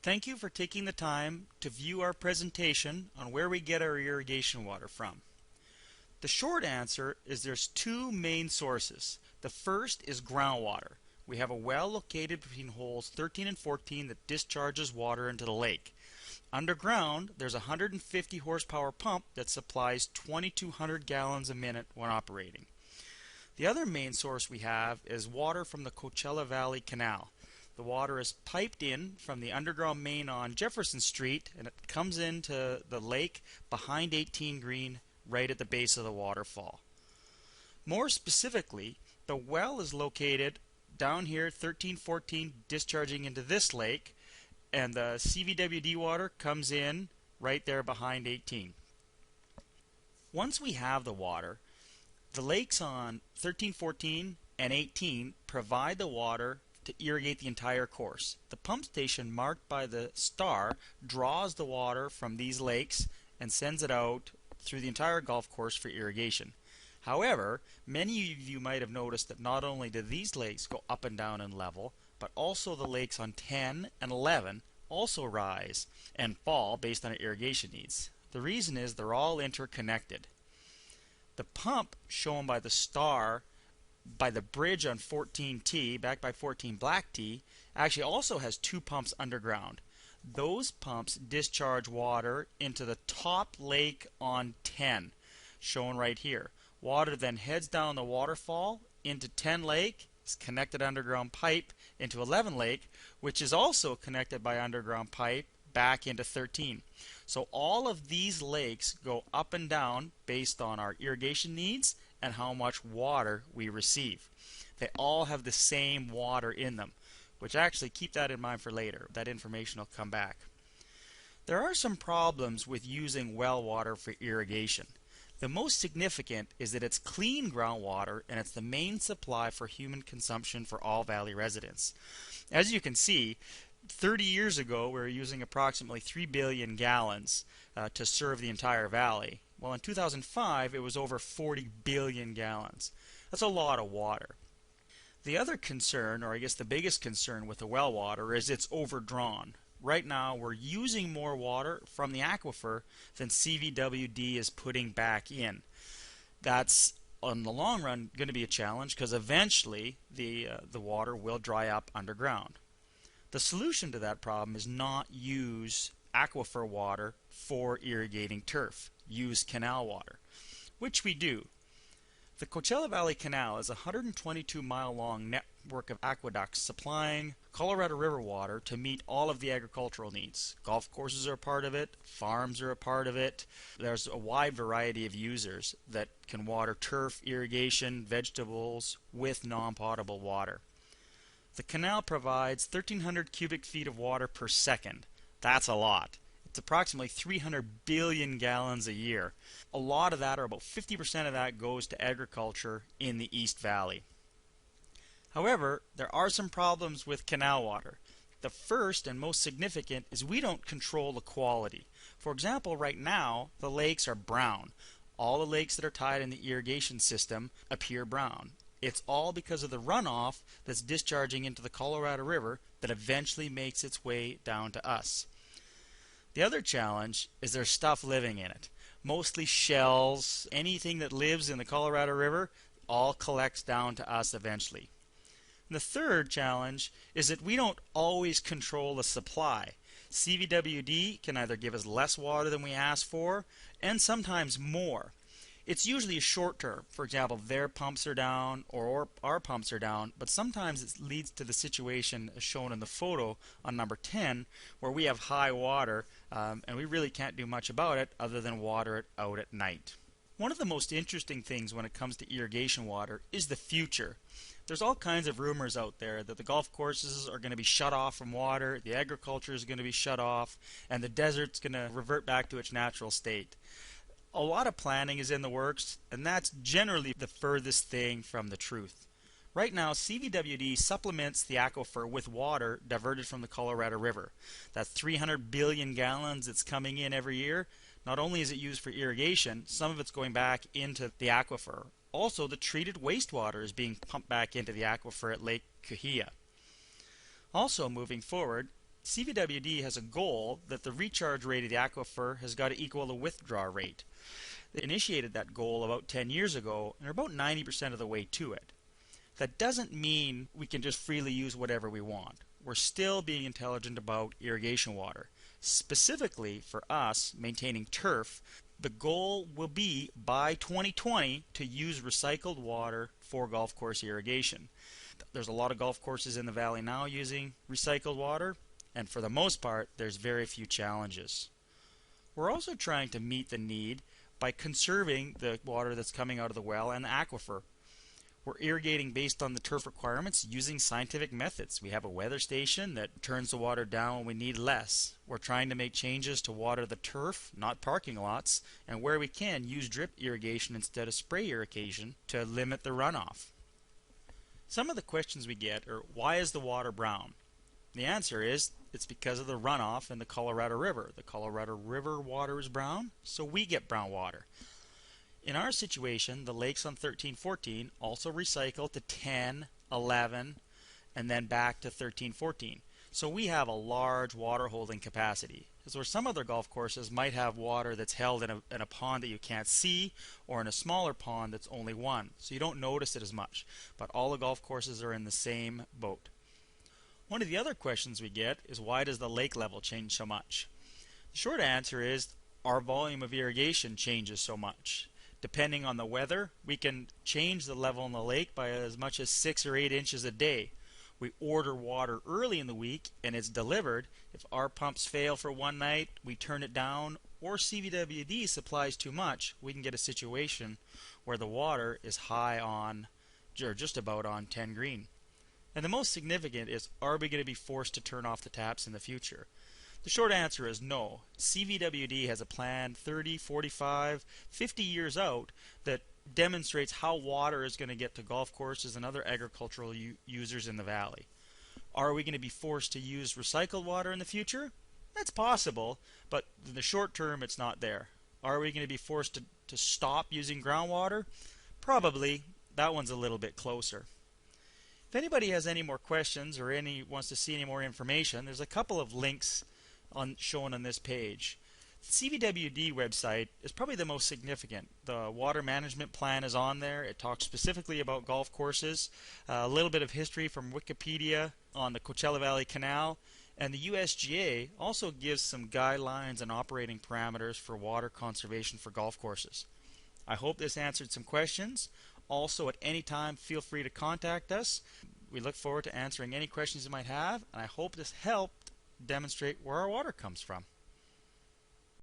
Thank you for taking the time to view our presentation on where we get our irrigation water from. The short answer is there's two main sources. The first is groundwater. We have a well located between holes 13 and 14 that discharges water into the lake. Underground, there's a 150 horsepower pump that supplies 2,200 gallons a minute when operating. The other main source we have is water from the Coachella Valley Canal. The water is piped in from the underground main on Jefferson Street, and it comes into the lake behind 18 Green, right at the base of the waterfall. More specifically, the well is located down here, 1314, discharging into this lake, and the CVWD water comes in right there behind 18. Once we have the water, the lakes on 1314 and 18 provide the water to irrigate the entire course. The pump station marked by the star draws the water from these lakes and sends it out through the entire golf course for irrigation. However, many of you might have noticed that not only do these lakes go up and down in level, but also the lakes on 10 and 11 also rise and fall based on irrigation needs. The reason is they're all interconnected. The pump shown by the star by the bridge on 14T, back by 14 Black T, actually also has two pumps underground. Those pumps discharge water into the top lake on 10, shown right here. Water then heads down the waterfall into 10 Lake, is connected underground pipe into 11 Lake, which is also connected by underground pipe back into 13. So all of these lakes go up and down based on our irrigation needs and how much water we receive. They all have the same water in them, which actually, keep that in mind for later. That information will come back. There are some problems with using well water for irrigation. The most significant is that it's clean groundwater and it's the main supply for human consumption for all valley residents. As you can see, 30 years ago we were using approximately 3 billion gallons to serve the entire valley. Well, in 2005 it was over 40 billion gallons. That's a lot of water. The other concern, or I guess the biggest concern with the well water, is it's overdrawn. Right now we're using more water from the aquifer than CVWD is putting back in. That's, in the long run, going to be a challenge because eventually the water will dry up underground. The solution to that problem is not use aquifer water for irrigating turf. Use canal water, which we do. The Coachella Valley Canal is a 122-mile long network of aqueducts supplying Colorado River water to meet all of the agricultural needs. Golf courses are a part of it, farms are a part of it. There's a wide variety of users that can water turf, irrigation, vegetables with non-potable water. The canal provides 1,300 cubic feet of water per second. That's a lot. It's approximately 300 billion gallons a year. A lot of that, or about 50% of that, goes to agriculture in the East Valley. However, there are some problems with canal water. The first and most significant is we don't control the quality. For example, right now, the lakes are brown. All the lakes that are tied in the irrigation system appear brown. It's all because of the runoff that's discharging into the Colorado River that eventually makes its way down to us. The other challenge is there's stuff living in it. Mostly shells, anything that lives in the Colorado River, all collects down to us eventually. And the third challenge is that we don't always control the supply. CVWD can either give us less water than we ask for, and sometimes more. It's usually short term. For example, their pumps are down or our pumps are down, but sometimes it leads to the situation as shown in the photo on number 10 where we have high water and we really can't do much about it other than water it out at night. One of the most interesting things when it comes to irrigation water is the future. There's all kinds of rumors out there that the golf courses are going to be shut off from water, the agriculture is going to be shut off, and the desert's going to revert back to its natural state. A lot of planning is in the works, and that's generally the furthest thing from the truth. Right now, CVWD supplements the aquifer with water diverted from the Colorado River. That's 300 billion gallons that's coming in every year. Not only is it used for irrigation, some of it's going back into the aquifer. Also, the treated wastewater is being pumped back into the aquifer at Lake Cahuilla. Also, moving forward, CVWD has a goal that the recharge rate of the aquifer has got to equal the withdrawal rate. They initiated that goal about 10 years ago and are about 90% of the way to it. That doesn't mean we can just freely use whatever we want. We're still being intelligent about irrigation water. Specifically for us, maintaining turf, the goal will be by 2020 to use recycled water for golf course irrigation. There's a lot of golf courses in the valley now using recycled water, and for the most part, there's very few challenges. We're also trying to meet the need by conserving the water that's coming out of the well and the aquifer. We're irrigating based on the turf requirements using scientific methods. We have a weather station that turns the water down when we need less. We're trying to make changes to water the turf, not parking lots, and where we can, use drip irrigation instead of spray irrigation to limit the runoff. Some of the questions we get are, why is the water brown? The answer is, it's because of the runoff in the Colorado River. The Colorado River water is brown, so we get brown water. In our situation, the lakes on 1314 also recycle to 10, 11, and then back to 1314. So we have a large water holding capacity. Because where some other golf courses might have water that's held in a pond that you can't see, or in a smaller pond that's only one. So you don't notice it as much. But all the golf courses are in the same boat. One of the other questions we get is, why does the lake level change so much? The short answer is, our volume of irrigation changes so much. Depending on the weather, we can change the level in the lake by as much as 6 or 8 inches a day. We order water early in the week and it's delivered. If our pumps fail for one night, we turn it down, or CVWD supplies too much, we can get a situation where the water is high on, or just about on 10 green. And the most significant is, are we going to be forced to turn off the taps in the future? The short answer is no. CVWD has a plan 30, 45, 50 years out that demonstrates how water is going to get to golf courses and other agricultural users in the valley. Are we going to be forced to use recycled water in the future? That's possible, but in the short term it's not there. Are we going to be forced to stop using groundwater? Probably. That one's a little bit closer. If anybody has any more questions or wants to see any more information, there's a couple of links shown on this page. The CVWD website is probably the most significant. The water management plan is on there. It talks specifically about golf courses, a little bit of history from Wikipedia on the Coachella Valley Canal, and the USGA also gives some guidelines and operating parameters for water conservation for golf courses. I hope this answered some questions. Also, at any time, feel free to contact us. We look forward to answering any questions you might have, and I hope this helped demonstrate where our water comes from.